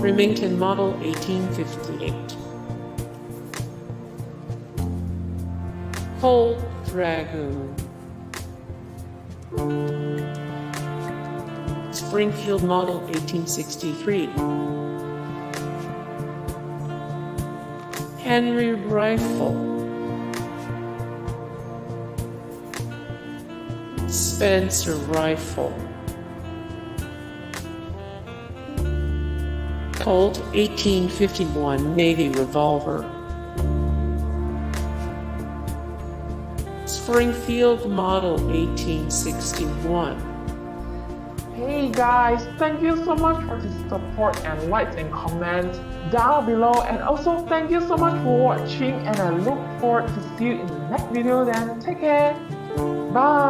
Remington Model 1858. Colt Dragoon. Springfield Model 1863. Henry Rifle. Spencer Rifle. Colt 1851 Navy Revolver. Springfield Model 1861. Hey guys, thank you so much for the support and likes and comments down below, and also thank you so much for watching, and I look forward to see you in the next video. Then take care, bye.